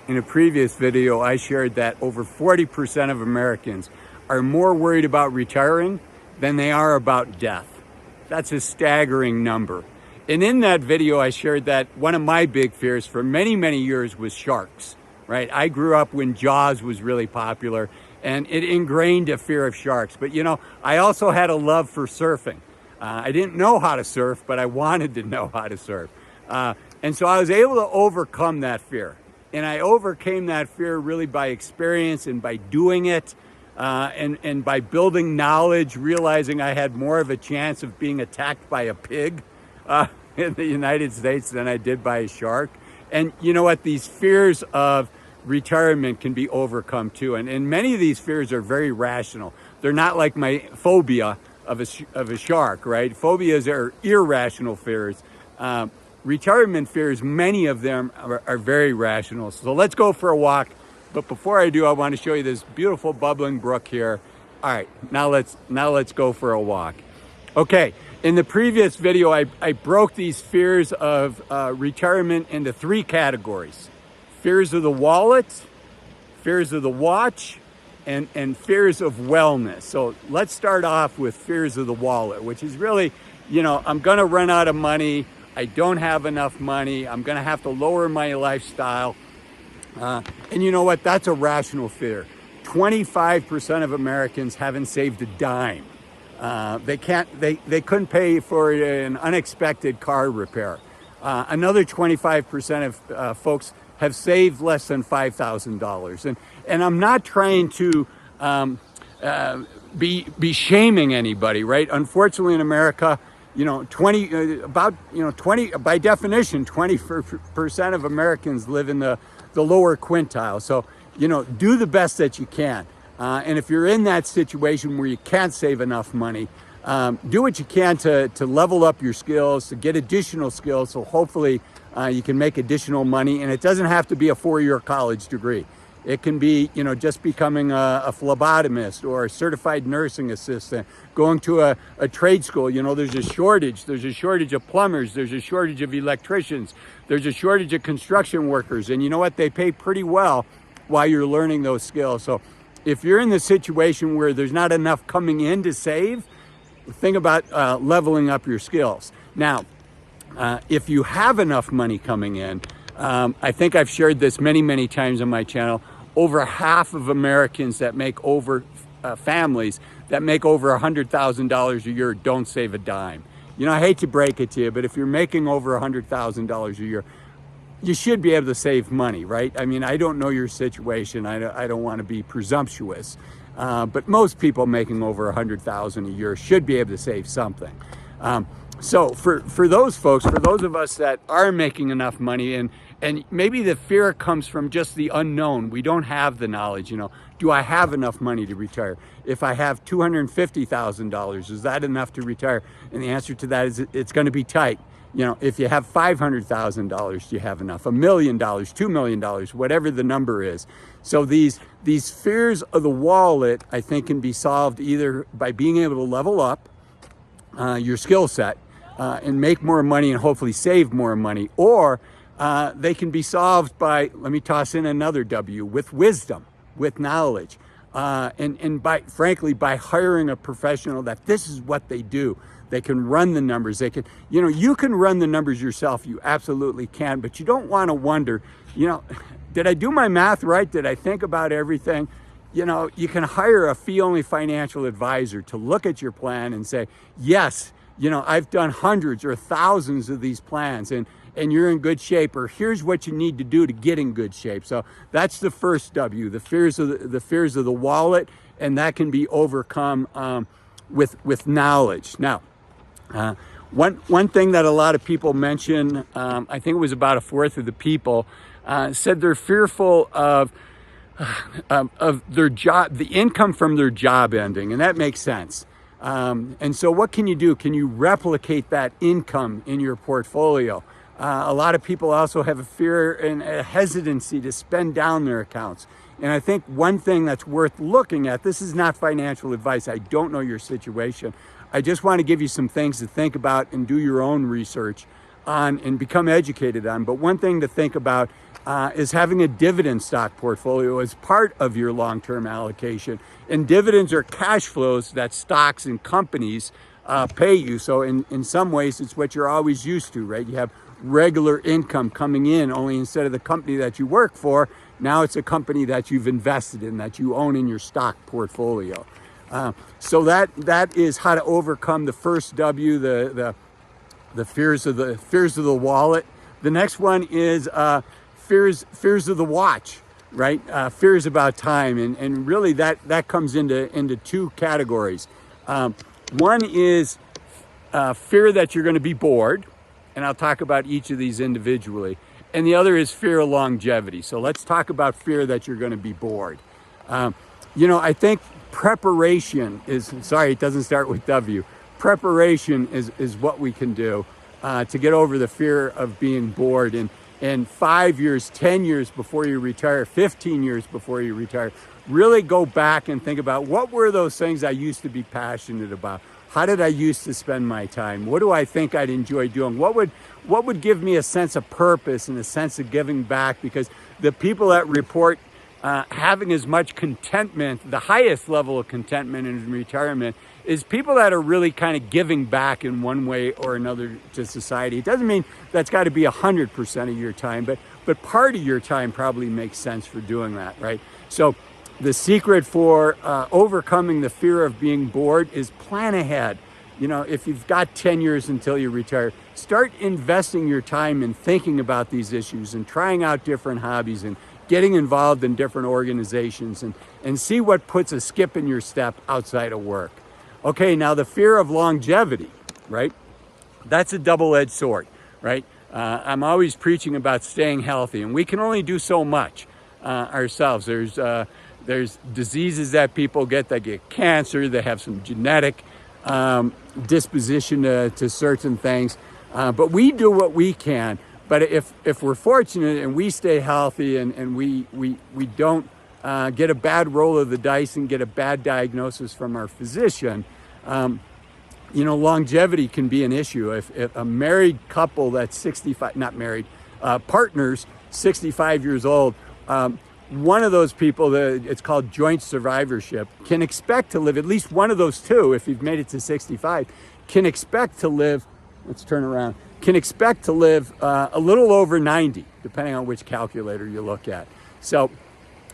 In a previous video, I shared that over 40% of Americans are more worried about retiring than they are about death. That's a staggering number. And in that video, I shared that one of my big fears for many, many years was sharks, right? I grew up when Jaws was really popular, and it ingrained a fear of sharks. But you know, I also had a love for surfing. I didn't know how to surf, but I wanted to know how to surf. And so I was able to overcome that fear. And I overcame that fear really by experience and by doing it, and by building knowledge, realizing I had more of a chance of being attacked by a pig in the United States than I did by a shark. And you know what? These fears of retirement can be overcome too. And many of these fears are very rational. They're not like my phobia of a shark, right? Phobias are irrational fears. Retirement fears, many of them are very rational. So let's go for a walk. But before I do, I want to show you this beautiful bubbling brook here. All right, now let's go for a walk. Okay, in the previous video, I broke these fears of retirement into three categories: fears of the wallet, fears of the watch, and fears of wellness. So let's start off with fears of the wallet, which is really, you know, I'm gonna run out of money. I don't have enough money. I'm gonna have to lower my lifestyle. And you know what? That's a rational fear. 25% of Americans haven't saved a dime. They couldn't pay for an unexpected car repair. Another 25% of folks have saved less than $5,000. And I'm not trying to be shaming anybody, right? Unfortunately, in America, you know, 20 by definition, 20% of Americans live in the lower quintile. So, you know, do the best that you can. And if you're in that situation where you can't save enough money, do what you can to level up your skills, to get additional skills. So hopefully you can make additional money. And it doesn't have to be a 4-year college degree. It can be, you know, just becoming a phlebotomist or a certified nursing assistant, going to a trade school. You know, there's a shortage. There's a shortage of plumbers. There's a shortage of electricians. There's a shortage of construction workers. And you know what? They pay pretty well while you're learning those skills. So if you're in the situation where there's not enough coming in to save, think about leveling up your skills. Now, if you have enough money coming in, I think I've shared this many, many times on my channel. Over half of Americans that make over, families that make over $100,000 a year don't save a dime. You know, I hate to break it to you, but if you're making over $100,000 a year, you should be able to save money, right? I mean, I don't know your situation. I don't want to be presumptuous, but most people making over $100,000 a year should be able to save something. So for those folks, for those of us that are making enough money, and maybe the fear comes from just the unknown. We don't have the knowledge, you know. Do I have enough money to retire? If I have $250,000, is that enough to retire? And the answer to that is it's going to be tight. You know, if you have $500,000, do you have enough? $1 million, $2 million, whatever the number is. So these fears of the wallet, I think, can be solved either by being able to level up your skill set and make more money and hopefully save more money, or they can be solved by, let me toss in another W, with wisdom, with knowledge, and frankly, by hiring a professional that this is what they do. They can run the numbers. They can, you know, you can run the numbers yourself. You absolutely can, but you don't want to wonder, you know, did I do my math right? Did I think about everything? You know, you can hire a fee-only financial advisor to look at your plan and say, yes, you know, I've done hundreds or thousands of these plans, and you're in good shape, or here's what you need to do to get in good shape. So that's the first W, the fears of the wallet, and that can be overcome with knowledge. Now, one thing that a lot of people mention, I think it was about a fourth of the people, said they're fearful of their job, the income from their job ending, and that makes sense. And so what can you do? Can you replicate that income in your portfolio? A lot of people also have a fear and a hesitancy to spend down their accounts. And I think one thing that's worth looking at, this is not financial advice. I don't know your situation. I just want to give you some things to think about and do your own research. on and become educated on. But one thing to think about is having a dividend stock portfolio as part of your long-term allocation. And dividends are cash flows that stocks and companies pay you. So in some ways, it's what you're always used to, right? You have regular income coming in, only instead of the company that you work for, now it's a company that you've invested in, that you own in your stock portfolio. So that is how to overcome the first W, the fears of the wallet. The next one is fears of the watch, right? Fears about time, and really that comes into two categories. One is fear that you're going to be bored, and I'll talk about each of these individually. And the other is fear of longevity. So let's talk about fear that you're going to be bored. I think preparation is, sorry, it doesn't start with W. Preparation is what we can do to get over the fear of being bored. And 5 years, 10 years before you retire, 15 years before you retire, really go back and think about what were those things I used to be passionate about? How did I used to spend my time? What do I think I'd enjoy doing? What would give me a sense of purpose and a sense of giving back? Because the people that report having as much contentment, the highest level of contentment in retirement, is people that are really kind of giving back in one way or another to society. It doesn't mean that's got to be 100% of your time, but part of your time probably makes sense for doing that, right? So the secret for overcoming the fear of being bored is plan ahead. If you've got 10 years until you retire, start investing your time in thinking about these issues and trying out different hobbies and getting involved in different organizations and see what puts a skip in your step outside of work. Okay, now the fear of longevity, right? That's a double-edged sword, right? I'm always preaching about staying healthy, and we can only do so much ourselves. There's diseases that people get. They get cancer. They have some genetic disposition to certain things. But we do what we can. But if we're fortunate and we stay healthy and we don't get a bad roll of the dice and get a bad diagnosis from our physician, longevity can be an issue. If a married couple that's 65, not married, partners 65 years old, one of those people, it's called joint survivorship, can expect to live, at least one of those two, if you've made it to 65, can expect to live, can expect to live a little over 90, depending on which calculator you look at. So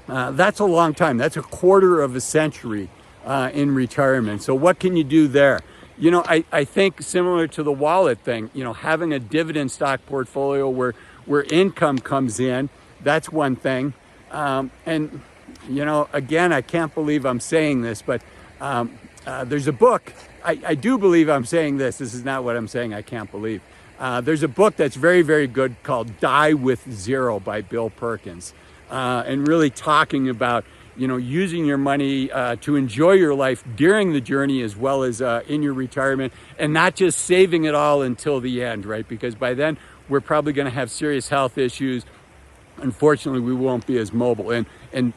that's a long time. That's a quarter of a century in retirement. So what can you do there? I think similar to the wallet thing, having a dividend stock portfolio where income comes in, that's one thing. And again, I can't believe I'm saying this, but there's a book. I do believe I'm saying this. This is not what I'm saying. I can't believe. There's a book that's very, very good called Die with Zero by Bill Perkins. And really talking about, using your money to enjoy your life during the journey as well as in your retirement, and not just saving it all until the end, right? Because by then we're probably going to have serious health issues. Unfortunately, we won't be as mobile. And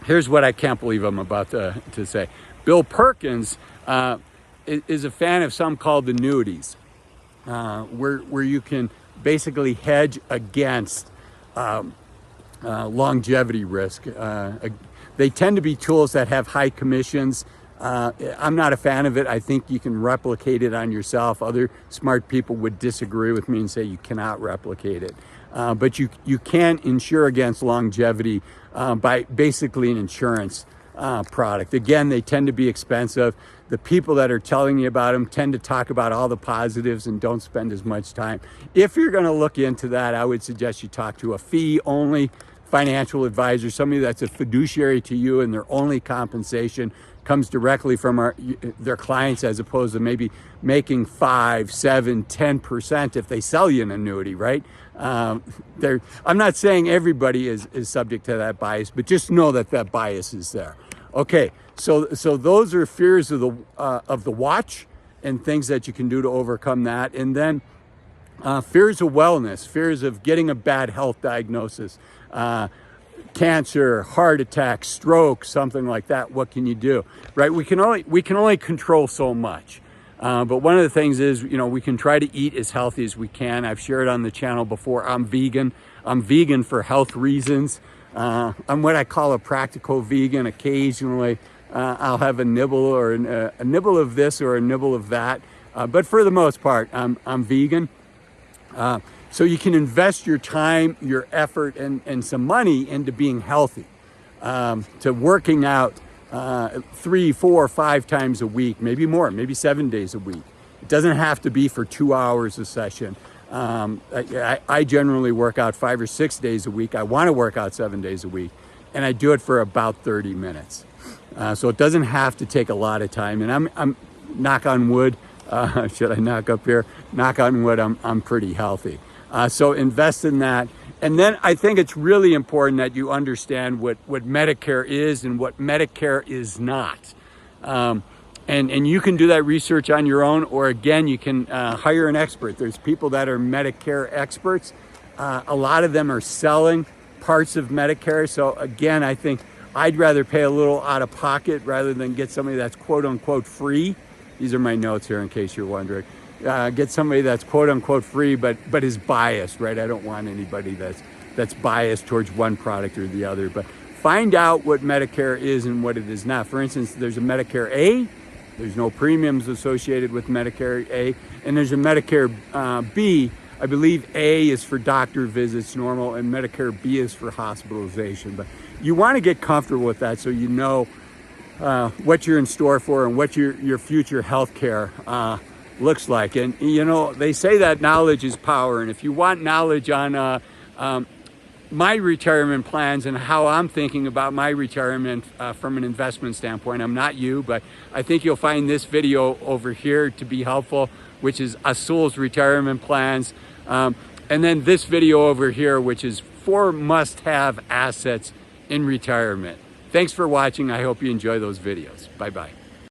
here's what I can't believe I'm about to say. Bill Perkins is a fan of something called annuities, where you can basically hedge against longevity risk. They tend to be tools that have high commissions. I'm not a fan of it. I think you can replicate it on yourself. Other smart people would disagree with me and say you cannot replicate it. But you can insure against longevity by basically an insurance product. Again, they tend to be expensive. The people that are telling you about them tend to talk about all the positives and don't spend as much time. If you're going to look into that, I would suggest you talk to a fee-only financial advisor, somebody that's a fiduciary to you and their only compensation comes directly from their clients, as opposed to maybe making 5, 7, 10% if they sell you an annuity, right? I'm not saying everybody is subject to that bias, but just know that bias is there. Okay, so those are fears of the watch and things that you can do to overcome that. And then fears of wellness, fears of getting a bad health diagnosis, cancer, heart attack, stroke, something like that. What can you do, right? We can only control so much. But one of the things is, we can try to eat as healthy as we can. I've shared on the channel before, I'm vegan. I'm vegan for health reasons. I'm what I call a practical vegan. Occasionally, I'll have a nibble or a nibble of this or a nibble of that. But for the most part, I'm vegan. So you can invest your time, your effort, and some money into being healthy, to working out 3, 4, 5 times a week, maybe more, maybe 7 days a week. It doesn't have to be for 2 hours a session. I generally work out 5 or 6 days a week. I want to work out 7 days a week, and I do it for about 30 minutes. So it doesn't have to take a lot of time. And I'm knock on wood. Should I knock up here? Knock on wood. I'm pretty healthy. So invest in that. And then I think it's really important that you understand what Medicare is and what Medicare is not. And you can do that research on your own, or again, you can hire an expert. There's people that are Medicare experts. A lot of them are selling parts of Medicare. So again, I think I'd rather pay a little out of pocket rather than get somebody that's quote unquote free. These are my notes here in case you're wondering. Get somebody that's quote unquote free, but is biased, right? I don't want anybody that's biased towards one product or the other. But find out what Medicare is and what it is not. For instance, there's a Medicare A. There's no premiums associated with Medicare A. And there's a Medicare B. I believe A is for doctor visits, normal, and Medicare B is for hospitalization. But you want to get comfortable with that so you know what you're in store for and what your future health care looks like. And they say that knowledge is power, and if you want knowledge on my retirement plans and how I'm thinking about my retirement from an investment standpoint, I'm not you, but I think you'll find this video over here to be helpful, which is Azul's retirement plans, and then this video over here, which is 4 must-have assets in retirement. Thanks for watching. I hope you enjoy those videos. Bye-bye.